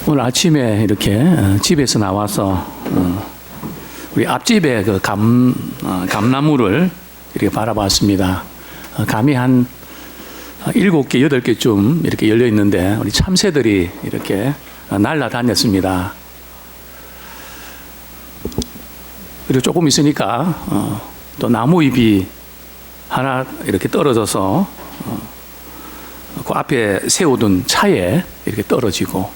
오늘 아침에 이렇게 집에서 나와서 우리 앞집에 그 감나무를 이렇게 바라봤습니다. 감이 한 7개, 8개쯤 이렇게 열려 있는데 우리 참새들이 이렇게 날아다녔습니다. 그리고 조금 있으니까 또 나무잎이 하나 이렇게 떨어져서 그 앞에 세우던 차에 이렇게 떨어지고,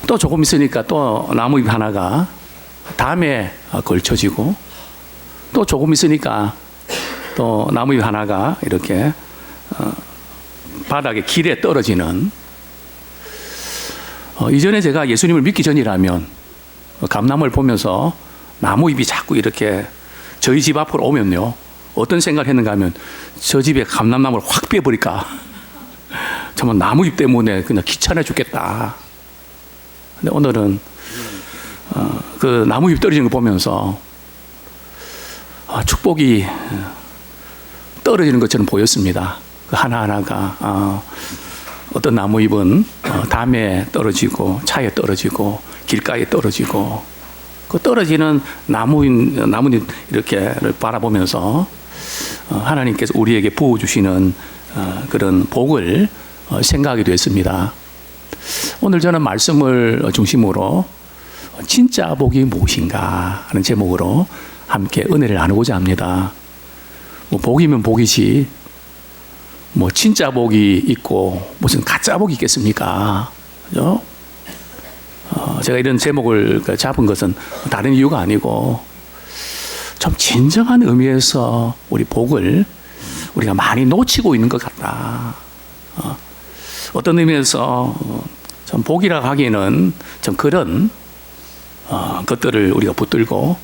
또 조금 있으니까 또 나무잎 하나가 담에 걸쳐지고, 또 조금 있으니까 또 나무잎 하나가 이렇게 바닥에 길에 떨어지는, 이전에 제가 예수님을 믿기 전이라면 감나무를 보면서 나무잎이 자꾸 이렇게 저희 집 앞으로 오면요, 어떤 생각을 했는가 하면 저 집에 감람나무를 확 빼버릴까, 정말 나무잎 때문에 그냥 귀찮아 죽겠다. 근데 오늘은 그 나무잎 떨어지는 거 보면서 축복이 떨어지는 것처럼 보였습니다. 그 하나하나가 어떤 나무잎은 담에 떨어지고 차에 떨어지고 길가에 떨어지고, 그 떨어지는 나무잎 이렇게를 바라보면서 하나님께서 우리에게 부어주시는 그런 복을 생각하게 됐습니다. 오늘 저는 말씀을 중심으로 진짜 복이 무엇인가 하는 제목으로 함께 은혜를 나누고자 합니다. 뭐 복이면 복이지 뭐 진짜 복이 있고 무슨 가짜 복이 있겠습니까? 그죠? 제가 이런 제목을 잡은 것은 다른 이유가 아니고, 좀 진정한 의미에서 우리 복을 우리가 많이 놓치고 있는 것 같다. 어떤 의미에서 좀 복이라고 하기에는 좀 그런 것들을 우리가 붙들고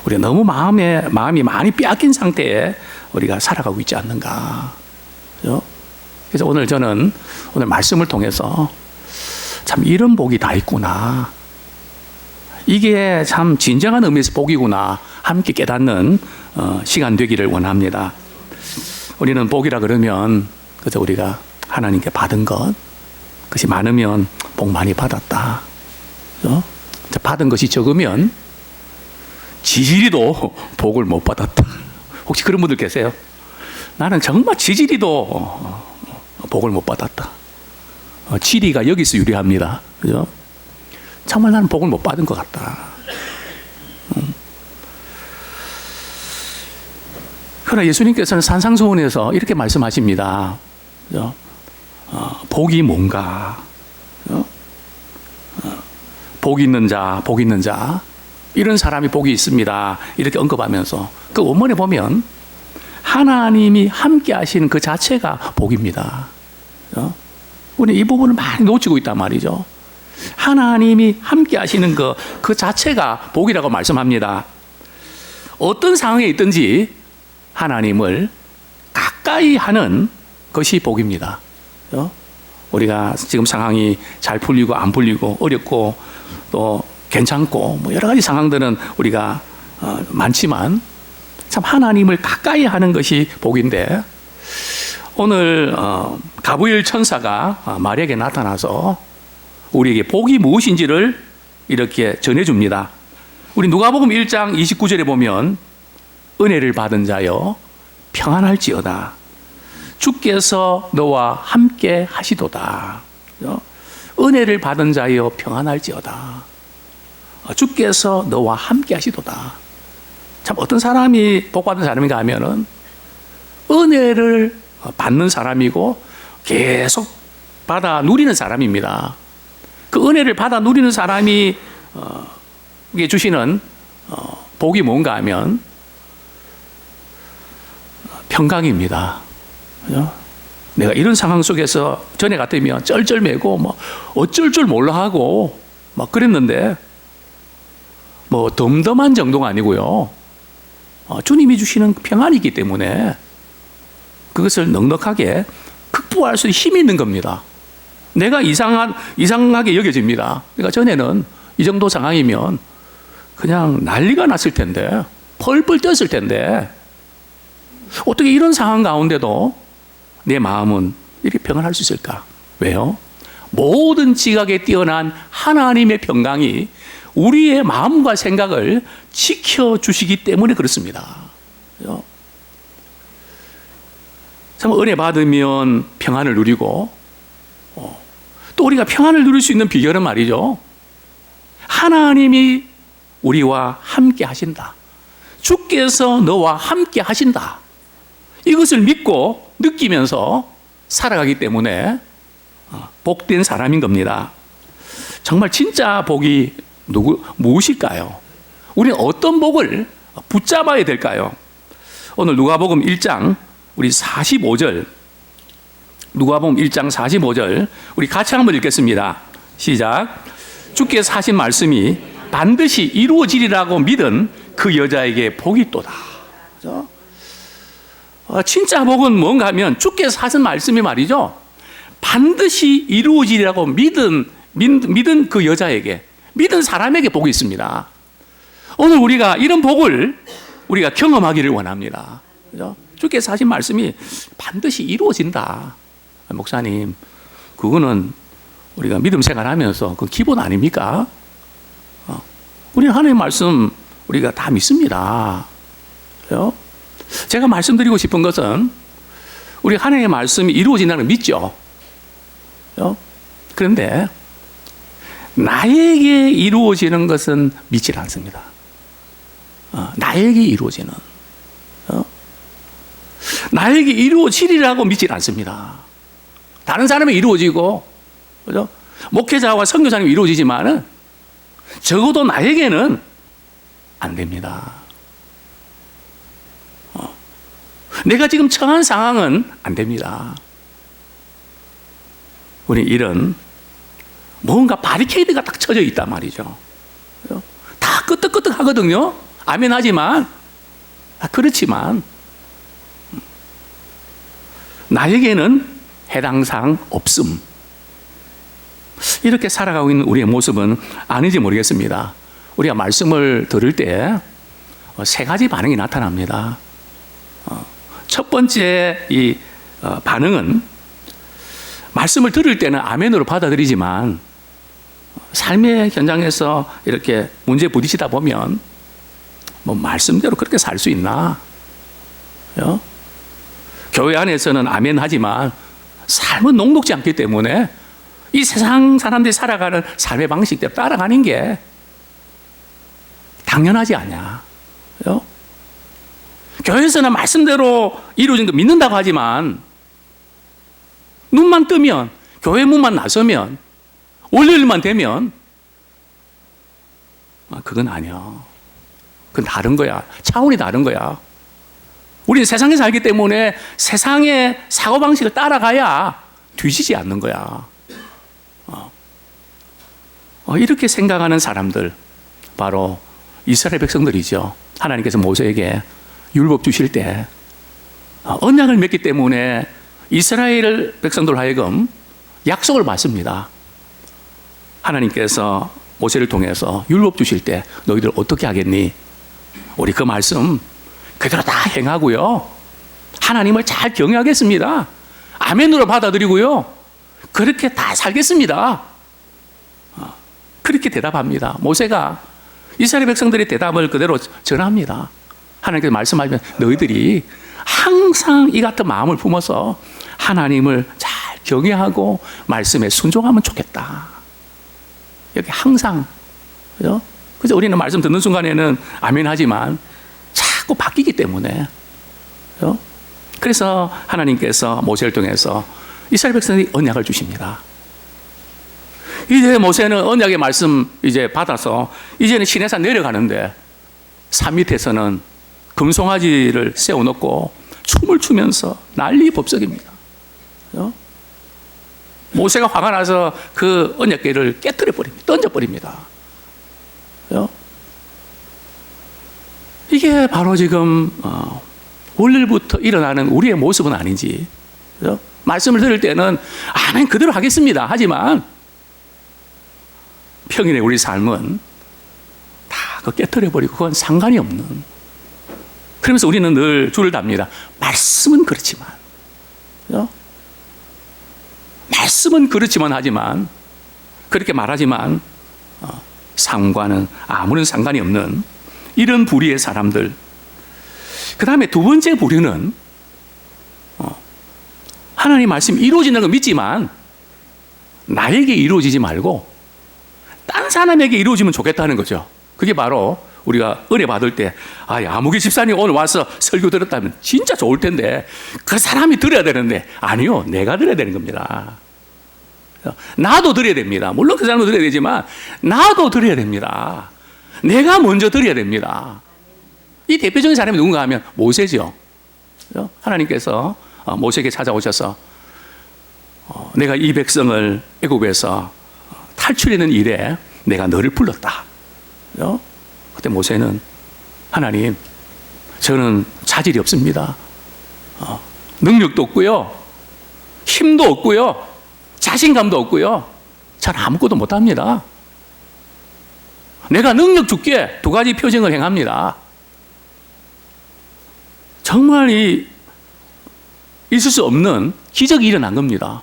우리가 너무 마음이 많이 빼앗긴 상태에 우리가 살아가고 있지 않는가. 그죠? 그래서 오늘 저는 오늘 말씀을 통해서 참 이런 복이 다 있구나, 이게 참 진정한 의미에서 복이구나 함께 깨닫는 시간 되기를 원합니다. 우리는 복이라 그러면 그저 우리가 하나님께 받은 것, 그것이 많으면 복 많이 받았다. 그죠? 받은 것이 적으면 지지리도 복을 못 받았다. 혹시 그런 분들 계세요? 나는 정말 지지리도 복을 못 받았다. 지리가 여기서 유리합니다. 그죠? 정말 나는 복을 못 받은 것 같다. 그러나 예수님께서는 산상수훈에서 이렇게 말씀하십니다. 그죠? 복이 뭔가? 그죠? 복 있는 자, 복 있는 자, 이런 사람이 복이 있습니다. 이렇게 언급하면서 그 원문에 보면 하나님이 함께 하시는 그 자체가 복입니다. 그죠? 우리 이 부분을 많이 놓치고 있단 말이죠. 하나님이 함께 하시는 그 자체가 복이라고 말씀합니다. 어떤 상황에 있든지 하나님을 가까이 하는 것이 복입니다. 그죠? 우리가 지금 상황이 잘 풀리고 안 풀리고 어렵고 또 괜찮고 뭐 여러 가지 상황들은 우리가 많지만 참 하나님을 가까이 하는 것이 복인데, 오늘 가브리엘 천사가 마리아에게 나타나서 우리에게 복이 무엇인지를 이렇게 전해줍니다. 우리 누가복음 1장 29절에 보면 은혜를 받은 자여 평안할지어다, 주께서 너와 함께 하시도다. 은혜를 받은 자여 평안할지어다, 주께서 너와 함께 하시도다. 참 어떤 사람이 복받은 사람인가 하면은 은혜를 받는 사람이고 계속 받아 누리는 사람입니다. 그 은혜를 받아 누리는 사람이 주시는 복이 뭔가 하면 평강입니다. 그죠? 내가 이런 상황 속에서 전에 같으면 쩔쩔매고 뭐 어쩔 줄 몰라 하고 막 그랬는데, 뭐 덤덤한 정도가 아니고요, 주님이 주시는 평안이기 때문에 그것을 넉넉하게 극복할 수 있는 힘이 있는 겁니다. 내가 이상하게 여겨집니다. 그러니까 전에는 이 정도 상황이면 그냥 난리가 났을 텐데, 펄펄 뛰었을 텐데, 어떻게 이런 상황 가운데도 내 마음은 이렇게 평안할 수 있을까? 왜요? 모든 지각에 뛰어난 하나님의 평강이 우리의 마음과 생각을 지켜주시기 때문에 그렇습니다. 참 은혜 받으면 평안을 누리고 또 우리가 평안을 누릴 수 있는 비결은 말이죠. 하나님이 우리와 함께 하신다. 주께서 너와 함께 하신다. 이것을 믿고 느끼면서 살아가기 때문에 복된 사람인 겁니다. 정말 진짜 복이 무엇일까요? 우리는 어떤 복을 붙잡아야 될까요? 오늘 누가복음 1장 우리 45절, 누가복음 1장 45절 우리 같이 한번 읽겠습니다. 시작. 주께서 하신 말씀이 반드시 이루어지리라고 믿은 그 여자에게 복이 있도다. 그렇죠? 진짜 복은 뭔가 하면 주께서 하신 말씀이 말이죠, 반드시 이루어지리라고 믿은 그 여자에게, 믿은 사람에게 복이 있습니다. 오늘 우리가 이런 복을 우리가 경험하기를 원합니다. 그렇죠? 주께서 하신 말씀이 반드시 이루어진다. 목사님, 그거는 우리가 믿음 생활하면서 그 기본 아닙니까? 우리는 하나님의 말씀 우리가 다 믿습니다. 그렇죠? 제가 말씀드리고 싶은 것은 우리 하나님의 말씀이 이루어진다는 걸 믿죠. 그렇죠? 그런데 나에게 이루어지는 것은 믿지 않습니다. 나에게 이루어지는, 나에게 이루어지리라고 믿지 않습니다. 다른 사람이 이루어지고, 그죠? 목회자와 선교사님이 이루어지지만은 적어도 나에게는 안 됩니다. 내가 지금 처한 상황은 안 됩니다. 우리 이런 뭔가 바리케이드가 딱 쳐져 있단 말이죠. 그죠? 다 끄떡끄떡 하거든요. 아멘 하지만, 그렇지만 나에게는 해당사항 없음. 이렇게 살아가고 있는 우리의 모습은 아닌지 모르겠습니다. 우리가 말씀을 들을 때 세 가지 반응이 나타납니다. 첫 번째 이 반응은 말씀을 들을 때는 아멘으로 받아들이지만 삶의 현장에서 이렇게 문제에 부딪히다 보면 뭐 말씀대로 그렇게 살 수 있나? 교회 안에서는 아멘 하지만 삶은 녹록지 않기 때문에 이 세상 사람들이 살아가는 삶의 방식대로 따라가는 게 당연하지 않냐. 그죠? 교회에서는 말씀대로 이루어진 거 믿는다고 하지만 눈만 뜨면, 교회 문만 나서면, 월요일만 되면 그건 아니야. 그건 다른 거야. 차원이 다른 거야. 우리는 세상에 살기 때문에 세상의 사고방식을 따라가야 뒤지지 않는 거야. 이렇게 생각하는 사람들, 바로 이스라엘 백성들이죠. 하나님께서 모세에게 율법 주실 때 언약을 맺기 때문에 이스라엘 백성들 하여금 약속을 받습니다. 하나님께서 모세를 통해서 율법 주실 때 너희들 어떻게 하겠니? 우리 그 말씀 그대로 다 행하고요, 하나님을 잘 경외하겠습니다. 아멘으로 받아들이고요, 그렇게 다 살겠습니다. 그렇게 대답합니다. 모세가 이스라엘 백성들의 대답을 그대로 전합니다. 하나님께서 말씀하시면 너희들이 항상 이 같은 마음을 품어서 하나님을 잘 경외하고 말씀에 순종하면 좋겠다. 여기 항상, 그죠? 그래서 우리는 말씀 듣는 순간에는 아멘 하지만 자꾸 바뀌기 때문에, 그죠? 그래서 하나님께서 모세를 통해서 이스라엘 백성이 언약을 주십니다. 이제 모세는 언약의 말씀 이제 받아서 이제는 시내산 내려가는데 산 밑에서는 금송아지를 세워놓고 춤을 추면서 난리 법석입니다. 그죠? 모세가 화가 나서 그 언약궤를 깨뜨려 버립니다. 던져버립니다. 그죠? 이게 바로 지금 월요일부터 일어나는 우리의 모습은 아닌지. 그죠? 말씀을 들을 때는 아멘 그대로 하겠습니다. 하지만 평일에 우리 삶은 다 그 깨뜨려 버리고 그건 상관이 없는. 그러면서 우리는 늘 줄을 답니다. 말씀은 그렇지만, 그죠? 말씀은 그렇지만 하지만, 그렇게 말하지만 삶과는 아무런 상관이 없는 이런 부류의 사람들. 그 다음에 두 번째 부류는 하나님 말씀이 이루어지는 걸 믿지만 나에게 이루어지지 말고 딴 사람에게 이루어지면 좋겠다는 거죠. 그게 바로 우리가 은혜 받을 때, 야무기 집사님 오늘 와서 설교 들었다면 진짜 좋을 텐데 그 사람이 들어야 되는데, 아니요, 내가 들어야 되는 겁니다. 나도 들어야 됩니다. 물론 그 사람도 들어야 되지만 나도 들어야 됩니다. 내가 먼저 들어야 됩니다. 이 대표적인 사람이 누군가 하면 모세죠. 하나님께서 모세에게 찾아오셔서 내가 이 백성을 애굽에서 탈출하는 일에 내가 너를 불렀다. 그때 모세는, 하나님, 저는 자질이 없습니다. 능력도 없고요, 힘도 없고요, 자신감도 없고요, 잘 아무것도 못합니다. 내가 능력 줄게 두 가지 표징을 행합니다. 정말 있을 수 없는 기적이 일어난 겁니다.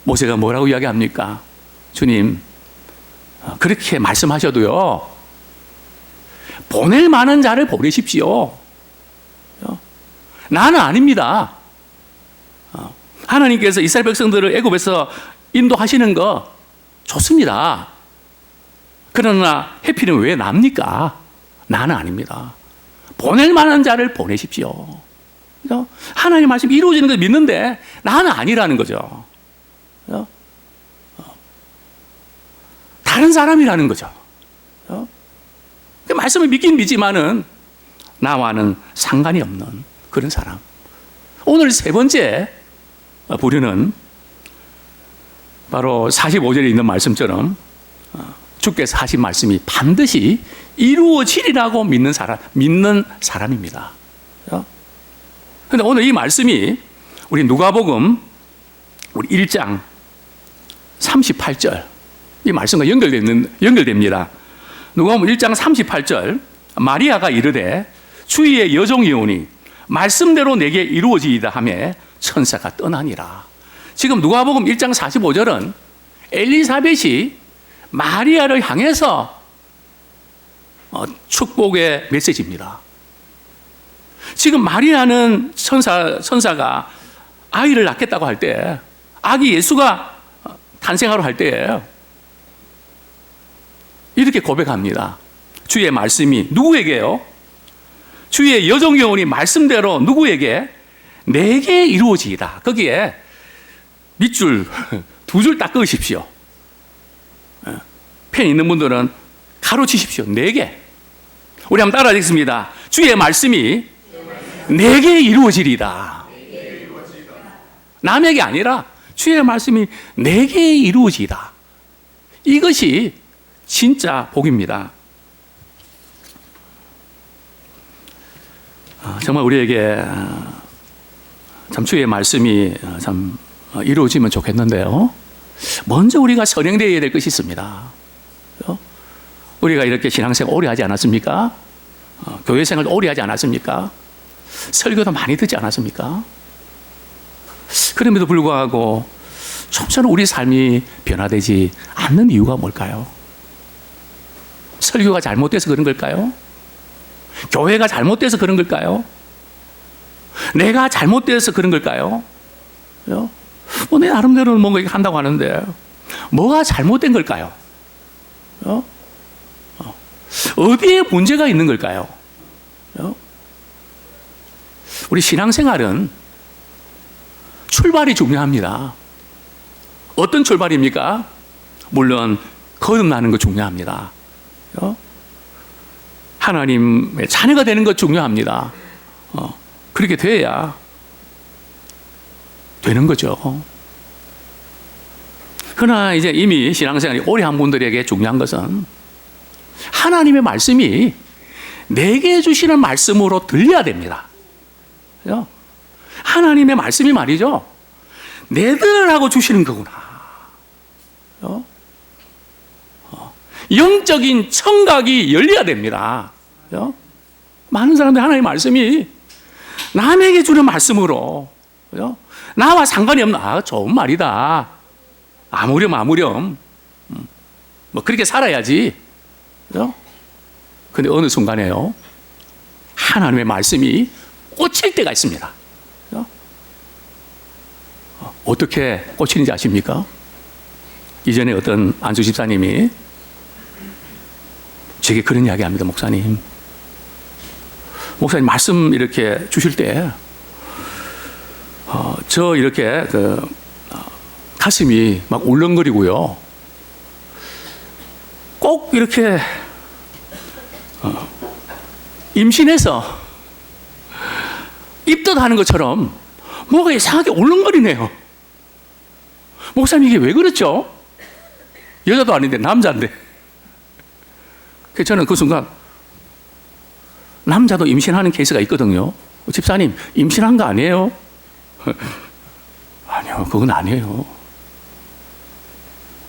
모세가 뭐라고 이야기합니까? 주님, 그렇게 말씀하셔도요, 보낼 만한 자를 보내십시오. 나는 아닙니다. 하나님께서 이스라엘 백성들을 애굽에서 인도하시는 거 좋습니다. 그러나 해필은 왜 납니까? 나는 아닙니다. 보낼 만한 자를 보내십시오. 하나님 말씀 이루어지는 걸 믿는데 나는 아니라는 거죠. 다른 사람이라는 거죠. 그 말씀을 믿긴 믿지만은 나와는 상관이 없는 그런 사람. 오늘 세 번째 부류는 바로 45절에 있는 말씀처럼 주께서 하신 말씀이 반드시 이루어지리라고 믿는 사람입니다. 그런데 오늘 이 말씀이 우리 누가복음 우리 1장 38절 이 말씀과 연결됩니다. 누가복음 1장 38절, 마리아가 이르되 주의 여종이 오니 말씀대로 내게 이루어지이다 하며 천사가 떠나니라. 지금 누가복음 1장 45절은 엘리사벳이 마리아를 향해서 축복의 메시지입니다. 지금 마리아는 천사가 아이를 낳겠다고 할 때, 아기 예수가 탄생하러 할 때예요. 이렇게 고백합니다. 주의 말씀이 누구에게요? 주의 여종이 오니 말씀대로 누구에게? 내게 이루어지이다. 거기에 밑줄 두 줄 딱 그으십시오. 펜 있는 분들은 가로치십시오. 내게. 우리 한번 따라 읽겠습니다. 주의 말씀이 내게 이루어지리다. 남에게 아니라 주의 말씀이 내게 이루어지이다. 이것이 진짜 복입니다. 정말 우리에게 참 주의 말씀이 참 이루어지면 좋겠는데요. 먼저 우리가 선행되어야 될 것이 있습니다. 우리가 이렇게 신앙생활 오래 하지 않았습니까? 교회생활 오래 하지 않았습니까? 설교도 많이 듣지 않았습니까? 그럼에도 불구하고 좀처럼 우리 삶이 변화되지 않는 이유가 뭘까요? 설교가 잘못돼서 그런 걸까요? 교회가 잘못돼서 그런 걸까요? 내가 잘못돼서 그런 걸까요? 내 나름대로는 뭔가 한다고 하는데 뭐가 잘못된 걸까요? 어디에 문제가 있는 걸까요? 우리 신앙생활은 출발이 중요합니다. 어떤 출발입니까? 물론 거듭나는 거 중요합니다. 하나님의 자녀가 되는 것 중요합니다. 그렇게 돼야 되는 거죠. 그러나 이제 이미 신앙생활이 오래 한 분들에게 중요한 것은 하나님의 말씀이 내게 주시는 말씀으로 들려야 됩니다. 하나님의 말씀이 말이죠, 내들으라고 주시는 거구나. 영적인 청각이 열려야 됩니다. 많은 사람들 하나님의 말씀이 남에게 주는 말씀으로, 나와 상관이 없나? 좋은 말이다. 아무렴. 뭐 그렇게 살아야지. 그죠? 근데 어느 순간에요, 하나님의 말씀이 꽂힐 때가 있습니다. 그죠? 어떻게 꽂히는지 아십니까? 이전에 어떤 안수 집사님이 제게 그런 이야기 합니다. 목사님 말씀 이렇게 주실 때, 저 이렇게 가슴이 막 울렁거리고요. 꼭 이렇게 임신해서 입덧하는 것처럼 뭐가 이상하게 울렁거리네요. 목사님 이게 왜 그렇죠? 여자도 아닌데 남자인데. 그래서 저는 그 순간 남자도 임신하는 케이스가 있거든요. 집사님 임신한 거 아니에요? 아니요, 그건 아니에요.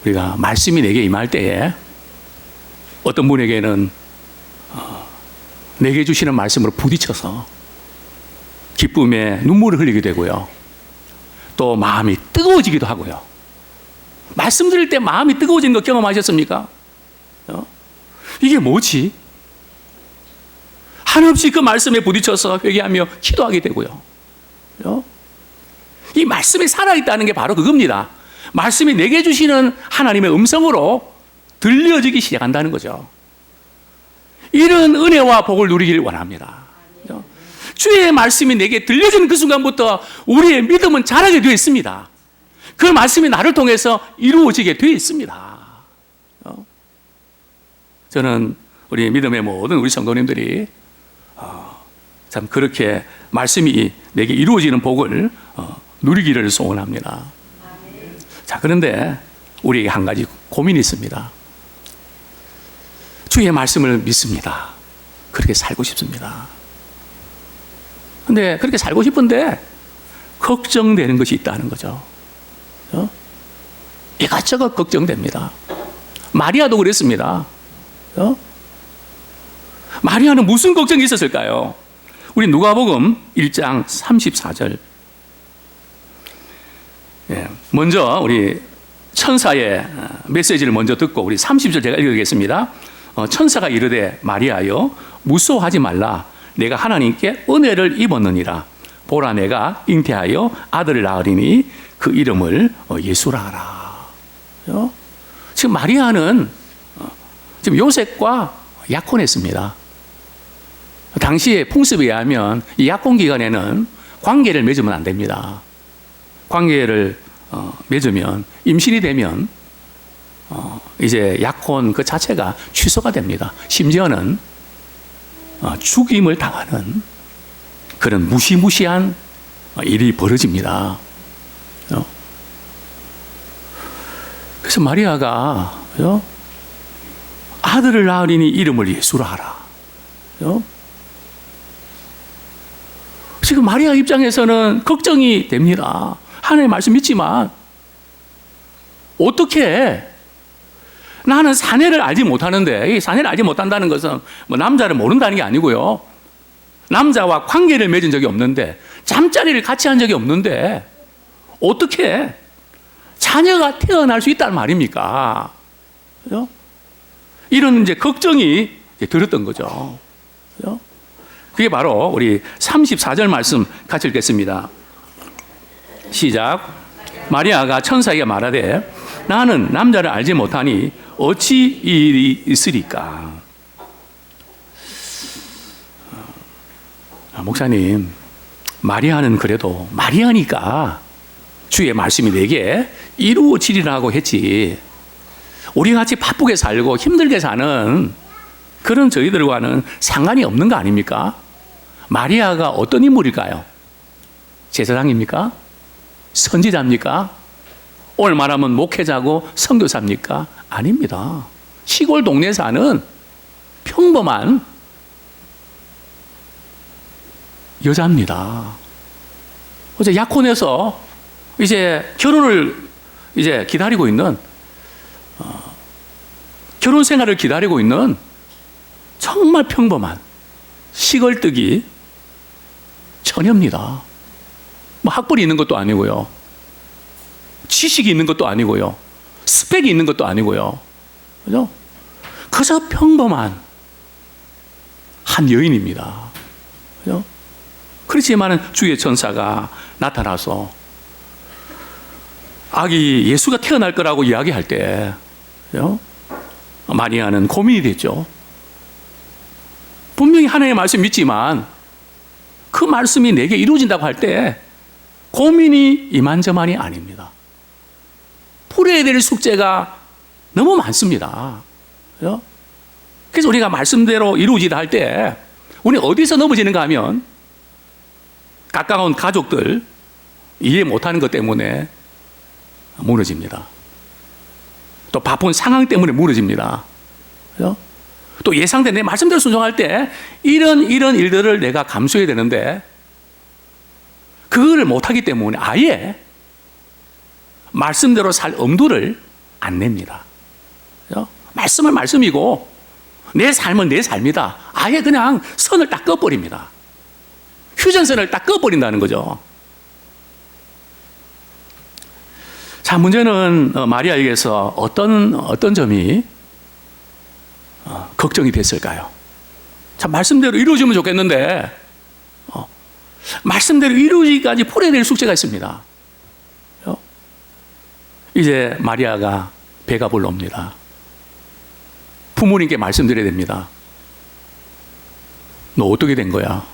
우리가 말씀이 내게 임할 때에 어떤 분에게는 내게 주시는 말씀으로 부딪혀서 기쁨에 눈물을 흘리게 되고요. 또 마음이 뜨거워지기도 하고요. 말씀 드릴 때 마음이 뜨거워지는 거 경험하셨습니까? 이게 뭐지? 한없이 그 말씀에 부딪혀서 회개하며 기도하게 되고요. 이 말씀이 살아있다는 게 바로 그겁니다. 말씀이 내게 주시는 하나님의 음성으로 들려지기 시작한다는 거죠. 이런 은혜와 복을 누리기를 원합니다. 주의 말씀이 내게 들려지는 그 순간부터 우리의 믿음은 자라게 되어 있습니다. 그 말씀이 나를 통해서 이루어지게 되어 있습니다. 저는 우리 믿음의 모든 우리 성도님들이 참 그렇게 말씀이 내게 이루어지는 복을 누리기를 소원합니다. 자, 그런데 우리에게 한 가지 고민이 있습니다. 주의 말씀을 믿습니다. 그렇게 살고 싶습니다. 근데 그렇게 살고 싶은데 걱정되는 것이 있다는 거죠. 이것저것 걱정됩니다. 마리아도 그랬습니다. 마리아는 무슨 걱정이 있었을까요? 우리 누가복음 1장 34절. 먼저 우리 천사의 메시지를 먼저 듣고 우리 30절 제가 읽어드리겠습니다. 천사가 이르되 마리아여 무서워하지 말라. 내가 하나님께 은혜를 입었느니라. 보라 내가 잉태하여 아들을 낳으리니 그 이름을 예수라 하라. 지금 마리아는 지금 요셉과 약혼했습니다. 당시의 풍습에 의하면 이 약혼 기간에는 관계를 맺으면 안 됩니다. 관계를 맺으면 임신이 되면 이제 약혼 그 자체가 취소가 됩니다. 심지어는 죽임을 당하는 그런 무시무시한 일이 벌어집니다. 그래서 마리아가 아들을 낳으리니 이름을 예수라 하라. 지금 마리아 입장에서는 걱정이 됩니다. 하나님의 말씀 믿지만 어떻게 나는 사내를 알지 못하는데, 이 사내를 알지 못한다는 것은 뭐 남자를 모른다는 게 아니고요. 남자와 관계를 맺은 적이 없는데, 잠자리를 같이 한 적이 없는데 어떻게 자녀가 태어날 수 있다는 말입니까? 그죠? 이런 이제 걱정이 들었던 거죠. 그죠? 그게 바로 우리 34절 말씀 같이 읽겠습니다. 시작. 마리아가 천사에게 말하되 나는 남자를 알지 못하니 어찌 이 일이 있으리까? 목사님, 마리아는 그래도 마리아니까 주의 말씀이 내게 이루어지리라고 했지, 우리같이 바쁘게 살고 힘들게 사는 그런 저희들과는 상관이 없는 거 아닙니까? 마리아가 어떤 인물일까요? 제사장입니까? 선지자입니까? 오늘 말하면 목회자고 선교사입니까? 아닙니다. 시골 동네 사는 평범한 여자입니다. 어제 약혼해서 이제 결혼을 이제 기다리고 있는, 결혼 생활을 기다리고 있는 정말 평범한 시골뜨기 처녀입니다. 뭐 학벌이 있는 것도 아니고요. 지식이 있는 것도 아니고요. 스펙이 있는 것도 아니고요. 그죠? 그저 평범한 한 여인입니다. 그죠? 그렇지만은 주의 천사가 나타나서 아기 예수가 태어날 거라고 이야기할 때, 그죠? 마리아는 고민이 됐죠. 분명히 하나님의 말씀 믿지만 그 말씀이 내게 이루어진다고 할 때 고민이 이만저만이 아닙니다. 풀어야 될 숙제가 너무 많습니다. 그죠? 그래서 우리가 말씀대로 이루어지다 할 때 우리 어디서 넘어지는가 하면 가까운 가족들 이해 못하는 것 때문에 무너집니다. 또 바쁜 상황 때문에 무너집니다. 그죠? 또 예상된 내 말씀대로 순종할 때 이런 일들을 내가 감수해야 되는데 그거를 못하기 때문에 아예 말씀대로 살 엄두를 안 냅니다. 그죠? 말씀은 말씀이고 내 삶은 내 삶이다. 아예 그냥 선을 딱 꺼버립니다. 휴전선을 딱 꺼버린다는 거죠. 자, 문제는 마리아에게서 어떤 점이 걱정이 됐을까요? 참 말씀대로 이루어지면 좋겠는데 말씀대로 이루어지기까지 풀어야 될 숙제가 있습니다. 이제 마리아가 배가 불러옵니다. 부모님께 말씀드려야 됩니다. 너 어떻게 된 거야?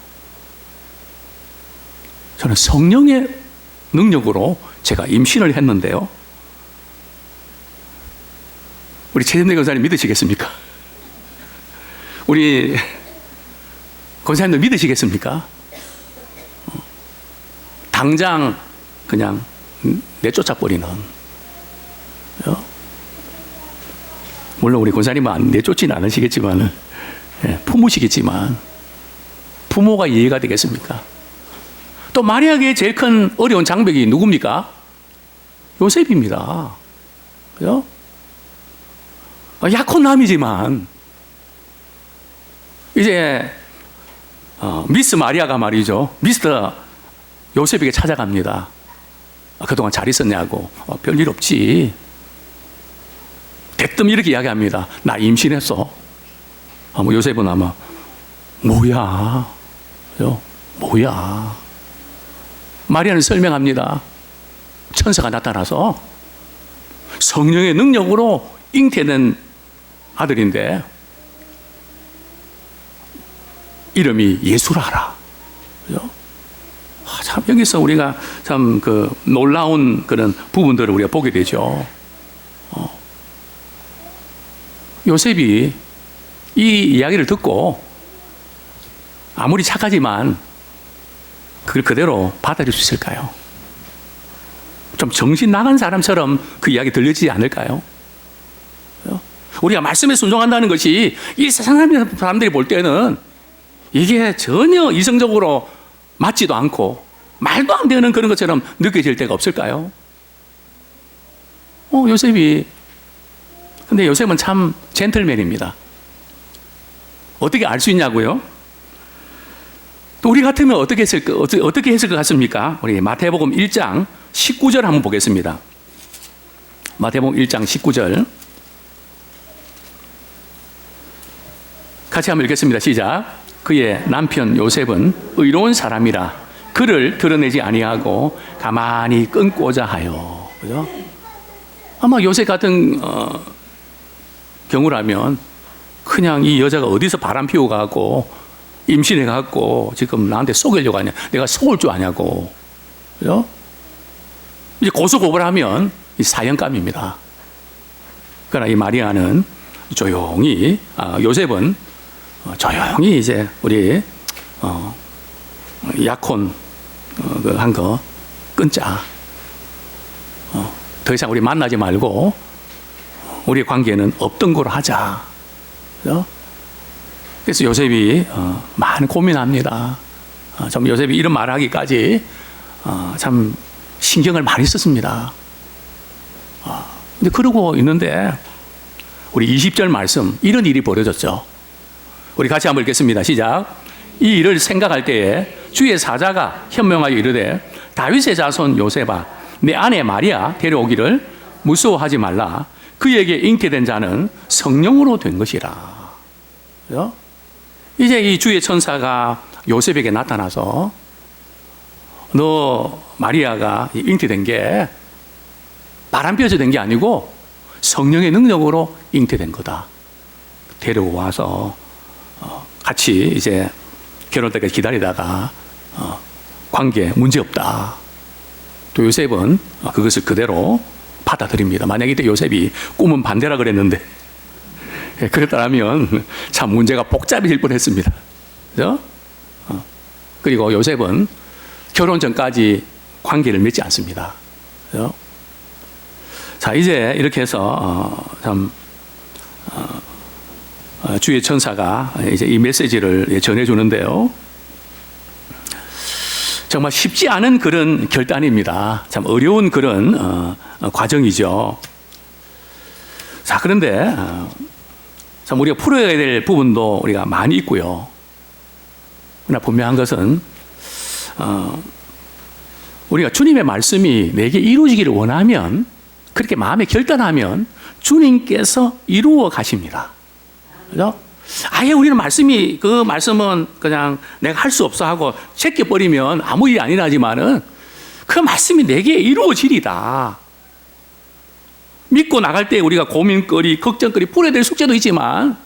저는 성령의 능력으로 제가 임신을 했는데요. 우리 최전대 권사님 믿으시겠습니까? 우리 권사님들 믿으시겠습니까? 당장 그냥 내쫓아버리는. 물론 우리 권사님은 내쫓지는 않으시겠지만 부모시겠지만 부모가 이해가 되겠습니까? 또 마리아에게 제일 큰 어려운 장벽이 누굽니까? 요셉입니다. 그죠? 약혼남이지만 이제 미스 마리아가 말이죠. 미스터 요셉에게 찾아갑니다. 그동안 잘 있었냐고. 별일 없지. 대뜸 이렇게 이야기합니다. 나 임신했어. 요셉은 아마 뭐야? 뭐야? 마리아는 설명합니다. 천사가 나타나서 성령의 능력으로 잉태된 아들인데 이름이 예수라 하라. 그죠? 참 여기서 우리가 참 놀라운 그런 부분들을 우리가 보게 되죠. 요셉이 이 이야기를 듣고 아무리 착하지만 그걸 그대로 받아들일 수 있을까요? 좀 정신 나간 사람처럼 그 이야기 들리지 않을까요? 우리가 말씀에 순종한다는 것이 이 세상 사람들이 볼 때는 이게 전혀 이성적으로 맞지도 않고 말도 안 되는 그런 것처럼 느껴질 때가 없을까요? 근데 요셉은 참 젠틀맨입니다. 어떻게 알 수 있냐고요? 또 우리 같으면 어떻게 했을 것 같습니까? 우리 마태복음 1장 19절 한번 보겠습니다. 마태복음 1장 19절 같이 한번 읽겠습니다. 시작. 그의 남편 요셉은 의로운 사람이라 그를 드러내지 아니하고 가만히 끊고자 하여. 그죠? 아마 요셉 같은 경우라면 그냥 이 여자가 어디서 바람 피우고 가고 임신해 갖고 지금 나한테 속이려고 하냐, 내가 속을 줄 아냐고. 그죠? 이제 고소고발을 하면 이 사형감입니다. 그러나 이 마리아는 조용히, 요셉은 조용히 이제 우리 약혼 한 거 끊자. 더 이상 우리 만나지 말고 우리 관계는 없던 거로 하자. 그죠? 그래서 요셉이 많이 고민합니다. 참 요셉이 이런 말을 하기까지 참 신경을 많이 썼습니다. 근데 그러고 있는데 우리 20절 말씀, 이런 일이 벌어졌죠. 우리 같이 한번 읽겠습니다. 시작. 이 일을 생각할 때에 주의 사자가 현명하여 이르되 다윗의 자손 요셉아, 내 아내 마리아 데려오기를 무서워하지 말라. 그에게 잉태된 자는 성령으로 된 것이라. 그죠? 이제 이 주의 천사가 요셉에게 나타나서 너 마리아가 잉태된 게 바람 피워서 된 게 아니고 성령의 능력으로 잉태된 거다. 데리고 와서 같이 이제 결혼 때까지 기다리다가 관계 문제 없다. 또 요셉은 그것을 그대로 받아들입니다. 만약에 이때 요셉이 꿈은 반대라 그랬는데 그랬다면 참 문제가 복잡해질 뻔했습니다. 그죠? 그리고 요셉은 결혼 전까지 관계를 맺지 않습니다. 그죠? 자, 이제 이렇게 해서 주의 천사가 이제 이 메시지를 전해주는데요. 정말 쉽지 않은 그런 결단입니다. 참 어려운 그런 과정이죠. 자, 그런데 참 우리가 풀어야 될 부분도 우리가 많이 있고요. 그러나 분명한 것은 우리가 주님의 말씀이 내게 이루어지기를 원하면, 그렇게 마음에 결단하면 주님께서 이루어 가십니다. 그죠? 아예 우리는 그 말씀은 그냥 내가 할 수 없어 하고 제껴버리면 아무 일이 아니라지만은 그 말씀이 내게 이루어지리다. 믿고 나갈 때 우리가 고민거리, 걱정거리 풀어야 될 숙제도 있지만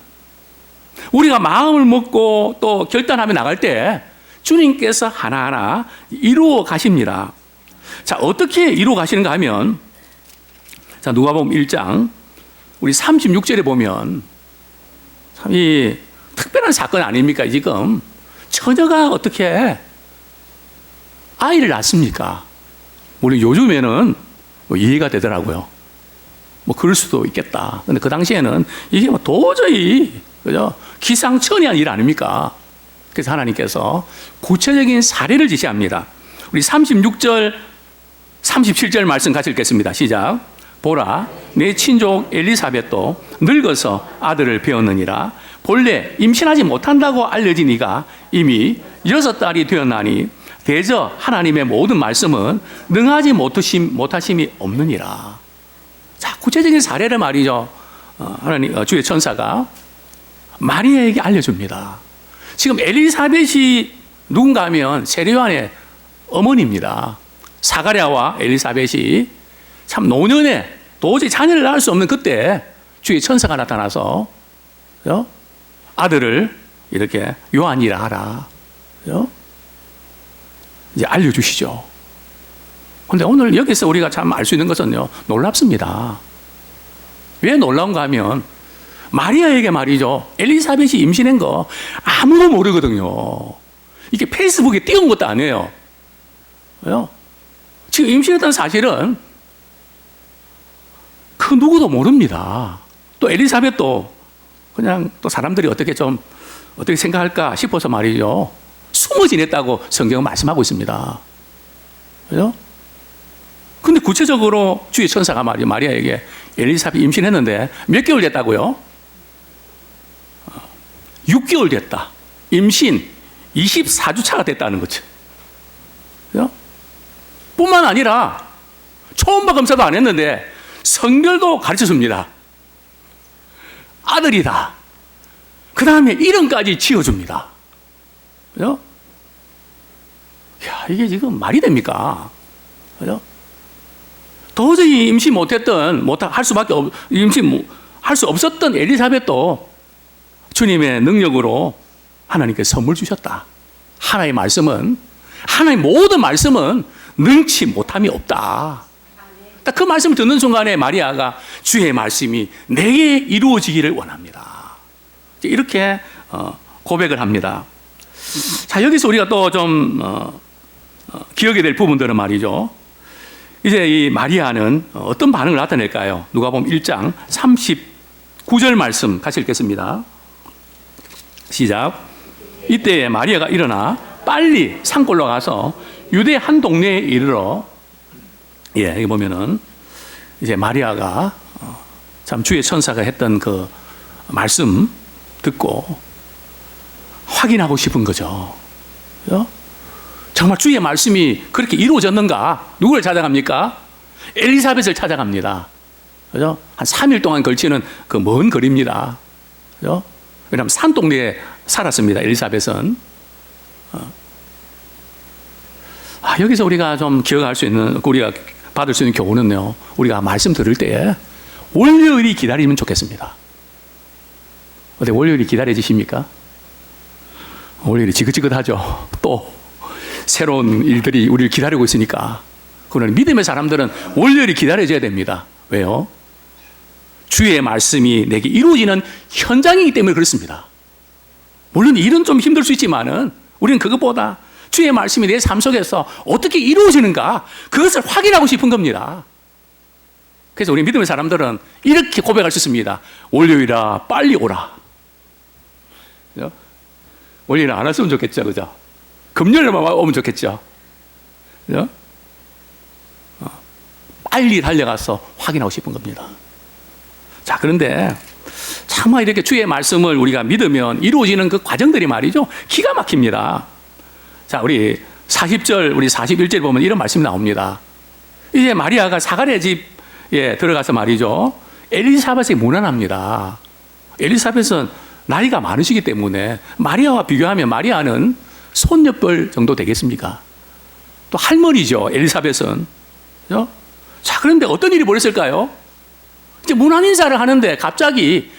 우리가 마음을 먹고 또 결단하며 나갈 때 주님께서 하나하나 이루어 가십니다. 자, 어떻게 이루어 가시는가 하면, 자, 누가복음 1장 우리 36절에 보면 참 이 특별한 사건 아닙니까? 지금 처녀가 어떻게 아이를 낳습니까? 우리 요즘에는 뭐 이해가 되더라고요. 뭐 그럴 수도 있겠다. 근데 그 당시에는 이게 뭐 도저히, 그죠? 기상천외한 일 아닙니까? 그래서 하나님께서 구체적인 사례를 제시합니다. 우리 36절, 37절 말씀 같이 읽겠습니다. 시작. 보라, 내 친족 엘리사벳도 늙어서 아들을 배웠느니라. 본래 임신하지 못한다고 알려진 이가 이미 6달이 되었나니 대저 하나님의 모든 말씀은 능하지 못하심이 없느니라. 자, 구체적인 사례를 말이죠. 하나님 주의 천사가 마리아에게 알려줍니다. 지금 엘리사벳이 누군가 하면 세례요한의 어머니입니다. 사가랴와 엘리사벳이 참 노년에 도저히 자녀를 낳을 수 없는 그때 주의 천사가 나타나서 아들을 이렇게 요한이라 하라, 이제 알려주시죠. 그런데 오늘 여기서 우리가 참 알 수 있는 것은요, 놀랍습니다. 왜 놀라운가 하면 마리아에게 말이죠, 엘리사벳이 임신한 거 아무도 모르거든요. 이게 페이스북에 띄운 것도 아니에요. 지금 임신했다는 사실은 그 누구도 모릅니다. 또 엘리사벳도 그냥 또 사람들이 어떻게 생각할까 싶어서 말이죠, 숨어 지냈다고 성경은 말씀하고 있습니다. 그죠? 근데 구체적으로 주의 천사가 마리아에게 엘리사벳이 임신했는데 몇 개월 됐다고요? 6개월 됐다. 임신 24주 차가 됐다는 거죠. 그죠? 뿐만 아니라 초음파 검사도 안 했는데 성별도 가르쳐줍니다. 아들이다. 그 다음에 이름까지 지어줍니다. 그죠? 야, 이게 지금 말이 됩니까? 그죠? 도저히 임신 할 수 없었던 엘리사벳도 주님의 능력으로 하나님께서 선물 주셨다. 하나님의 모든 말씀은 능치 못함이 없다. 딱 그 말씀을 듣는 순간에 마리아가 주의 말씀이 내게 이루어지기를 원합니다. 이렇게 고백을 합니다. 자, 여기서 우리가 또 좀 기억해야 될 부분들은 말이죠, 이제 이 마리아는 어떤 반응을 나타낼까요? 누가복음 1장 39절 말씀 같이 읽겠습니다. 시작. 이때 마리아가 일어나 빨리 산골로 가서 유대 한 동네에 이르러, 여기 보면은 이제 마리아가 참 주의 천사가 했던 그 말씀 듣고 확인하고 싶은 거죠. 정말 주의 말씀이 그렇게 이루어졌는가? 누구를 찾아갑니까? 엘리사벳을 찾아갑니다. 그죠? 한 3일 동안 걸치는 그 먼 거리입니다. 그죠? 왜냐하면 산동네에 살았습니다. 엘리사벳은. 여기서 우리가 좀 기억할 수 있는, 우리가 받을 수 있는 교훈은요, 우리가 말씀 들을 때에 월요일이 기다리면 좋겠습니다. 어때, 월요일이 기다려지십니까? 월요일이 지긋지긋하죠. 또 새로운 일들이 우리를 기다리고 있으니까. 그러나 믿음의 사람들은 월요일이 기다려져야 됩니다. 왜요? 주의 말씀이 내게 이루어지는 현장이기 때문에 그렇습니다. 물론 일은 좀 힘들 수 있지만은 우리는 그것보다 주의 말씀이 내 삶 속에서 어떻게 이루어지는가, 그것을 확인하고 싶은 겁니다. 그래서 우리 믿음의 사람들은 이렇게 고백할 수 있습니다. 월요일아 빨리 오라. 그죠? 월요일 안 왔으면 좋겠죠. 그죠? 금요일만 오면 좋겠죠. 그죠? 빨리 달려가서 확인하고 싶은 겁니다. 자, 그런데 차마 이렇게 주의 말씀을 우리가 믿으면 이루어지는 그 과정들이 말이죠, 기가 막힙니다. 자, 우리 40절, 우리 41절 보면 이런 말씀이 나옵니다. 이제 마리아가 사가랴 집에 들어가서 말이죠, 엘리사벳이 무난합니다. 엘리사벳은 나이가 많으시기 때문에 마리아와 비교하면 마리아는 손녀뻘 정도 되겠습니까? 또 할머니죠, 엘리사벳은. 그죠? 자, 그런데 어떤 일이 벌어졌을까요? 이제 문안 인사를 하는데 갑자기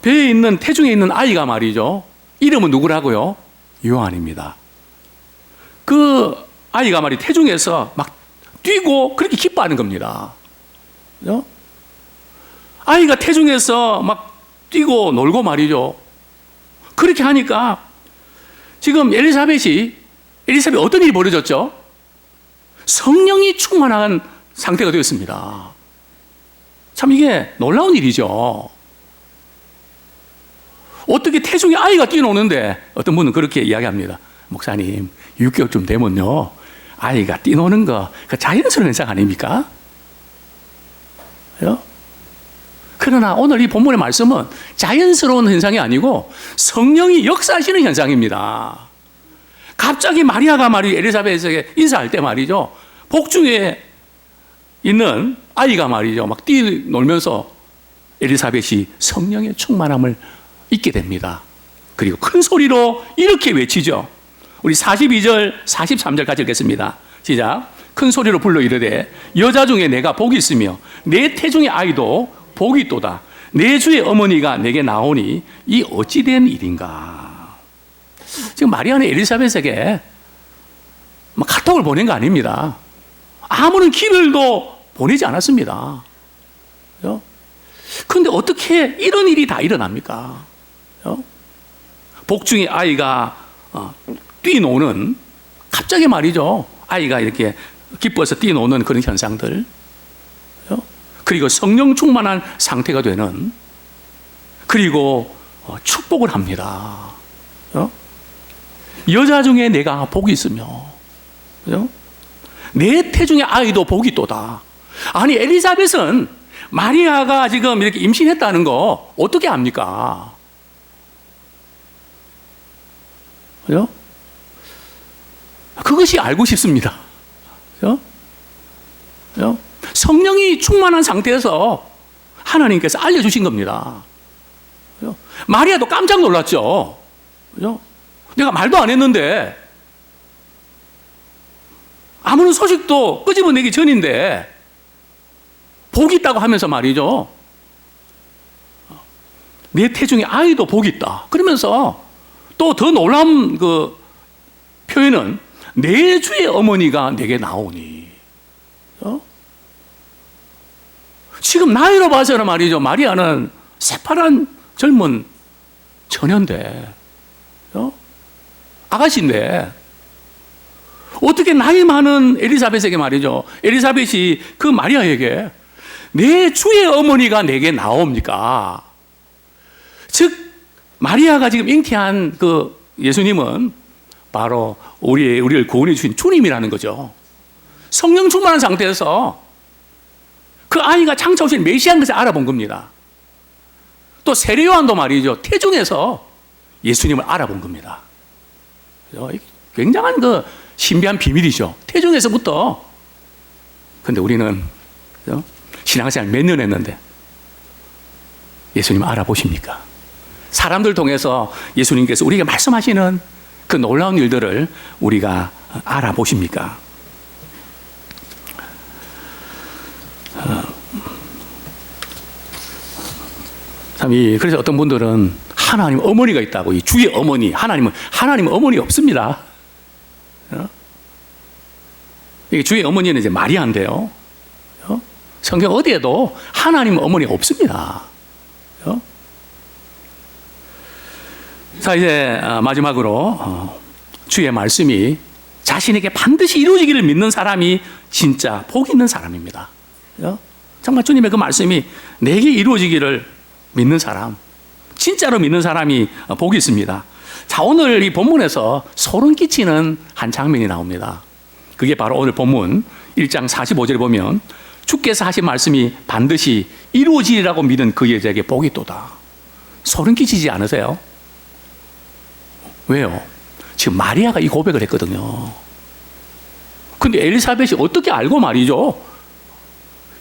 배에 있는, 태중에 있는 아이가 말이죠, 이름은 누구라고요? 요한입니다. 그 아이가 말이 태중에서 막 뛰고 그렇게 기뻐하는 겁니다. 그죠? 아이가 태중에서 막 뛰고 놀고 말이죠. 그렇게 하니까 지금 엘리사벳이 어떤 일이 벌어졌죠? 성령이 충만한 상태가 되었습니다. 참 이게 놀라운 일이죠. 어떻게 태중에 아이가 뛰노는데, 어떤 분은 그렇게 이야기합니다. 목사님, 6개월쯤 되면요, 아이가 뛰노는 거, 그 자연스러운 현상 아닙니까? 그죠? 그러나 오늘 이 본문의 말씀은 자연스러운 현상이 아니고 성령이 역사하시는 현상입니다. 갑자기 마리아가 말이 엘리사벳에게 인사할 때 말이죠, 복중에 있는 아이가 말이죠, 막 뛰놀면서 엘리사벳이 성령의 충만함을 잊게 됩니다. 그리고 큰 소리로 이렇게 외치죠. 우리 42절, 43절 같이 읽겠습니다. 시작. 큰 소리로 불러 이르되 여자 중에 내가 복이 있으며 내 태중의 아이도 복이 있도다. 내 주의 어머니가 내게 나오니 이 어찌된 일인가. 지금 마리아는 엘리사벳에게 카톡을 보낸 거 아닙니다. 아무런 기별도 보내지 않았습니다. 그런데 어떻게 이런 일이 다 일어납니까? 복중의 아이가 뛰노는, 갑자기 말이죠, 아이가 이렇게 기뻐서 뛰노는 그런 현상들, 그리고 성령 충만한 상태가 되는, 그리고 축복을 합니다. 여자 중에 내가 복이 있으며 내 태중의 아이도 복이 있도다. 아니, 엘리사벳은 마리아가 지금 이렇게 임신했다는 거 어떻게 압니까? 그죠? 그것이 알고 싶습니다. 그죠? 그죠? 성령이 충만한 상태에서 하나님께서 알려주신 겁니다. 그죠? 마리아도 깜짝 놀랐죠. 그죠? 내가 말도 안 했는데, 아무런 소식도 끄집어내기 전인데 복이 있다고 하면서 말이죠, 내 태중에 아이도 복이 있다 그러면서 또 더 놀라운 그 표현은 내 주의 어머니가 내게 나오니. 지금 나이로 봐서는 말이죠, 마리아는 새파란 젊은 처녀인데, 아가씨인데 어떻게 나이 많은 엘리사벳에게 말이죠, 엘리사벳이 그 마리아에게 내 주의 어머니가 내게 나옵니까? 즉 마리아가 지금 잉태한 그 예수님은 바로 우리를 구원해 주신 주님이라는 거죠. 성령 충만한 상태에서 그 아이가 장차 오신 메시아인 것을 알아본 겁니다. 또 세례 요한도 말이죠, 태중에서 예수님을 알아본 겁니다. 굉장한 그 신비한 비밀이죠. 태중에서부터. 근데 우리는 신앙생활 몇 년 했는데 예수님 알아보십니까? 사람들 통해서 예수님께서 우리에게 말씀하시는 그 놀라운 일들을 우리가 알아보십니까? 그래서 어떤 분들은 하나님 어머니가 있다고, 이 주의 어머니, 하나님 어머니 없습니다. 이게 주의 어머니는 이제 마리아인데요. 성경 어디에도 하나님 어머니 없습니다. 자, 이제 마지막으로 주의 말씀이 자신에게 반드시 이루어지기를 믿는 사람이 진짜 복 있는 사람입니다. 정말 주님의 그 말씀이 내게 이루어지기를 믿는 사람, 진짜로 믿는 사람이 복이 있습니다. 자, 오늘 이 본문에서 소름 끼치는 한 장면이 나옵니다. 그게 바로 오늘 본문 1장 45절에 보면 주께서 하신 말씀이 반드시 이루어지리라고 믿은 그 여자에게 복이 있도다. 소름 끼치지 않으세요? 왜요? 지금 마리아가 이 고백을 했거든요. 근데 엘리사벳이 어떻게 알고 말이죠?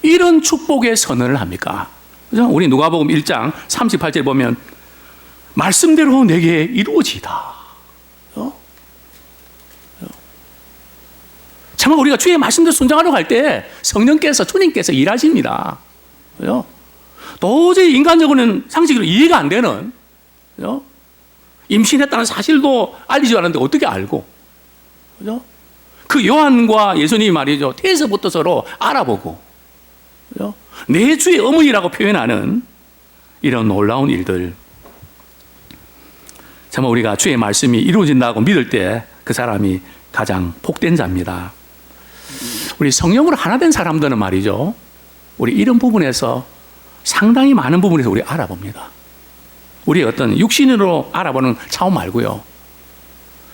이런 축복의 선언을 합니까? 그죠? 우리 누가복음 1장 38절에 보면 말씀대로 내게 이루어지다. 정말 우리가 주의 말씀대로 순종하러 갈 때 성령께서, 주님께서 일하십니다. 그죠? 도저히 인간적으로는 상식으로 이해가 안 되는, 그죠? 임신했다는 사실도 알리지 않았는데 어떻게 알고, 그죠? 그 요한과 예수님이 말이죠, 태에서부터 서로 알아보고, 그죠? 내 주의 어머니라고 표현하는 이런 놀라운 일들. 정말 우리가 주의 말씀이 이루어진다고 믿을 때 그 사람이 가장 복된 자입니다. 우리 성령으로 하나 된 사람들은 말이죠, 우리 이런 부분에서 상당히 많은 부분에서 우리 알아봅니다. 우리 어떤 육신으로 알아보는 차원 말고요,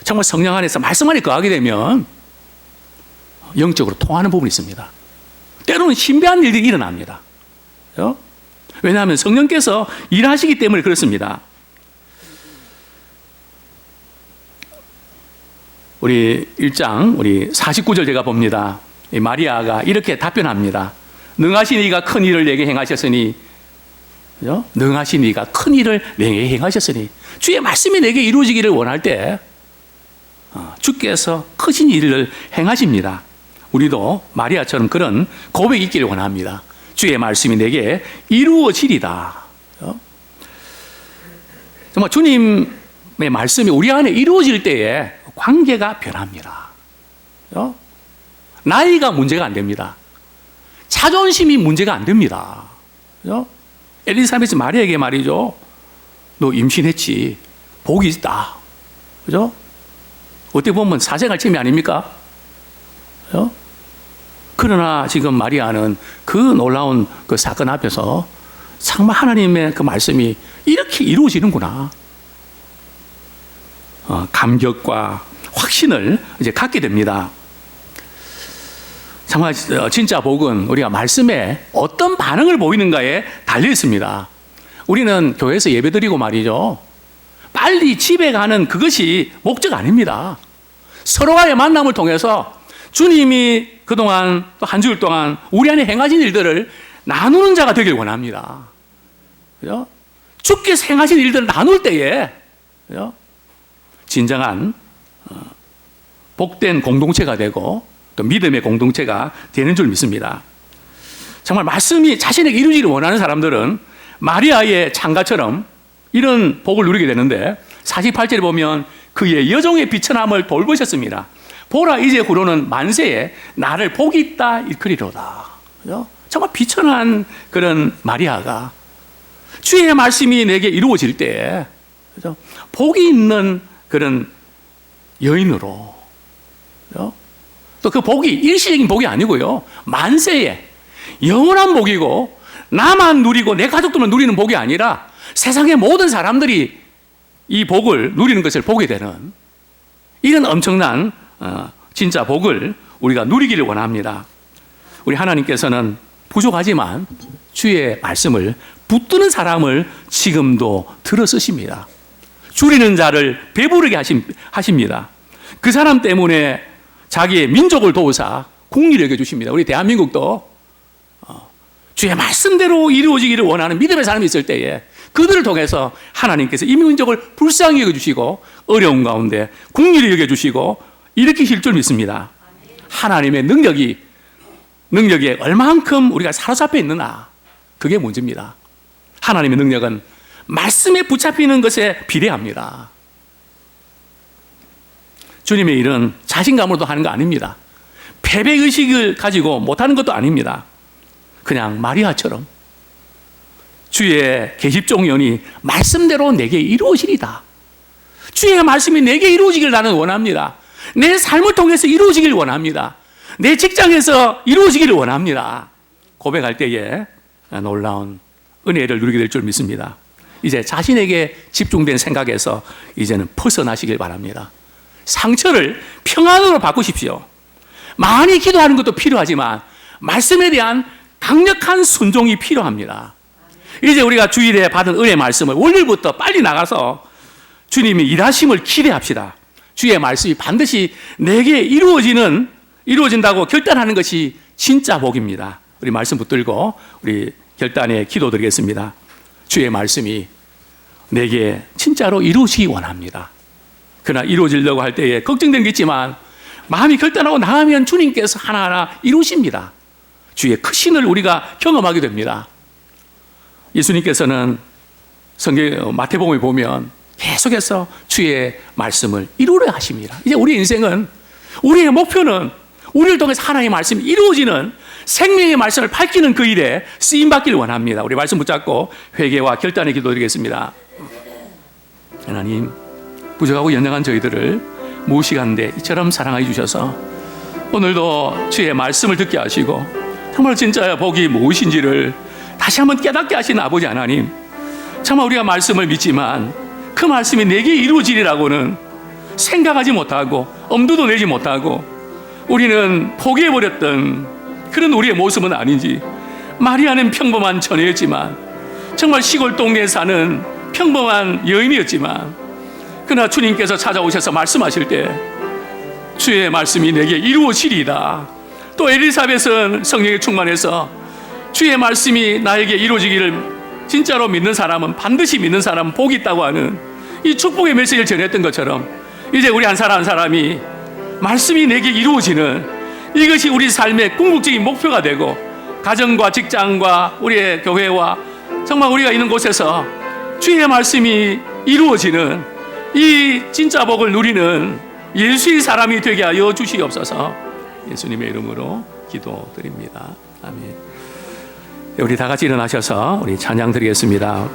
정말 성령 안에서 말씀 안에 거하게 되면 영적으로 통하는 부분이 있습니다. 때로는 신비한 일들이 일어납니다. 왜냐하면 성령께서 일하시기 때문에 그렇습니다. 우리 1장 우리 49절 제가 봅니다. 이 마리아가 이렇게 답변합니다. 능하신 이가 큰 일을 내게 행하셨으니, 그죠? 능하신 이가 큰 일을 내게 행하셨으니, 주의 말씀이 내게 이루어지기를 원할 때 주께서 크신 일을 행하십니다. 우리도 마리아처럼 그런 고백이 있기를 원합니다. 주의 말씀이 내게 이루어지리다. 정말 주님의 말씀이 우리 안에 이루어질 때에 관계가 변합니다. 나이가 문제가 안 됩니다. 자존심이 문제가 안 됩니다. 엘리사벳이 마리아에게 말이죠, 너 임신했지, 복이 있다. 그죠? 어떻게 보면 사생활 침해 아닙니까? 그러나 지금 마리아는 그 놀라운 그 사건 앞에서 정말 하나님의 그 말씀이 이렇게 이루어지는구나. 감격과 확신을 이제 갖게 됩니다. 정말 진짜 복은 우리가 말씀에 어떤 반응을 보이는가에 달려 있습니다. 우리는 교회에서 예배드리고 말이죠, 빨리 집에 가는 그것이 목적 아닙니다. 서로와의 만남을 통해서 주님이 그동안 또 한 주일 동안 우리 안에 행하신 일들을 나누는 자가 되길 원합니다. 그죠? 주께서 행하신 일들을 나눌 때에, 그죠? 진정한 복된 공동체가 되고 또 믿음의 공동체가 되는 줄 믿습니다. 정말 말씀이 자신에게 이루어지기를 원하는 사람들은 마리아의 창가처럼 이런 복을 누리게 되는데, 48절에 보면 그의 여종의 비천함을 돌보셨습니다. 보라, 이제 후로는 만세에 나를 복이 있다 일컬이로다. 그죠? 정말 비천한 그런 마리아가 주의 말씀이 내게 이루어질 때, 그죠? 복이 있는 그런 여인으로, 또 그 복이 일시적인 복이 아니고요, 만세에 영원한 복이고, 나만 누리고 내 가족들만 누리는 복이 아니라 세상의 모든 사람들이 이 복을 누리는 것을 보게 되는 이런 엄청난 진짜 복을 우리가 누리기를 원합니다. 우리 하나님께서는 부족하지만 주의 말씀을 붙드는 사람을 지금도 들어 쓰십니다. 줄이는 자를 배부르게 하십니다. 그 사람 때문에 자기의 민족을 도우사 국리를 여겨주십니다. 우리 대한민국도 주의 말씀대로 이루어지기를 원하는 믿음의 사람이 있을 때에 그들을 통해서 하나님께서 이 민족을 불쌍히 여겨주시고 어려운 가운데 국리를 여겨주시고 일으키실 줄 믿습니다. 하나님의 능력에 얼마만큼 우리가 사로잡혀 있느냐, 그게 문제입니다. 하나님의 능력은 말씀에 붙잡히는 것에 비례합니다. 주님의 일은 자신감으로도 하는 거 아닙니다. 패배의식을 가지고 못하는 것도 아닙니다. 그냥 마리아처럼 주의 계집종연이 말씀대로 내게 이루어지리다. 주의 말씀이 내게 이루어지길 나는 원합니다. 내 삶을 통해서 이루어지길 원합니다. 내 직장에서 이루어지기를 원합니다. 고백할 때에 놀라운 은혜를 누리게 될 줄 믿습니다. 이제 자신에게 집중된 생각에서 이제는 벗어나시길 바랍니다. 상처를 평안으로 바꾸십시오. 많이 기도하는 것도 필요하지만 말씀에 대한 강력한 순종이 필요합니다. 이제 우리가 주일에 받은 은혜 말씀을 월요일부터 빨리 나가서 주님이 일하심을 기대합시다. 주의 말씀이 반드시 내게 이루어진다고 결단하는 것이 진짜 복입니다. 우리 말씀 붙들고 우리 결단에 기도드리겠습니다. 주의 말씀이 내게 진짜로 이루어지기 원합니다. 그러나 이루어지려고 할 때에 걱정된 게 있지만 마음이 결단하고 나가면 주님께서 하나하나 이루십니다. 주의 크신을 우리가 경험하게 됩니다. 예수님께서는 성경 마태복음에 보면 계속해서 주의 말씀을 이루려 하십니다. 이제 우리 인생은, 우리의 목표는 우리를 통해서 하나님의 말씀이 이루어지는 생명의 말씀을 밝히는 그 일에 쓰임받기를 원합니다. 우리 말씀 붙잡고 회개와 결단의 기도드리겠습니다. 하나님, 부족하고 연약한 저희들을 무시간데 이처럼 사랑해 주셔서 오늘도 주의 말씀을 듣게 하시고 정말 진짜 복이 무엇인지를 다시 한번 깨닫게 하신 아버지 하나님, 정말 우리가 말씀을 믿지만 그 말씀이 내게 이루어지리라고는 생각하지 못하고 엄두도 내지 못하고 우리는 포기해버렸던 그런 우리의 모습은 아닌지, 마리아는 평범한 처녀였지만 정말 시골 동네에 사는 평범한 여인이었지만 그러나 주님께서 찾아오셔서 말씀하실 때 주의 말씀이 내게 이루어지리이다. 또 엘리사벳은 성령에 충만해서 주의 말씀이 나에게 이루어지기를 진짜로 믿는 사람은, 반드시 믿는 사람은 복이 있다고 하는 이 축복의 메시지를 전했던 것처럼 이제 우리 한 사람 한 사람이 말씀이 내게 이루어지는 이것이 우리 삶의 궁극적인 목표가 되고 가정과 직장과 우리의 교회와 정말 우리가 있는 곳에서 주의 말씀이 이루어지는 이 진짜 복을 누리는 예수의 사람이 되게 하여 주시옵소서. 예수님의 이름으로 기도드립니다. 아멘. 우리 다 같이 일어나셔서 우리 찬양 드리겠습니다.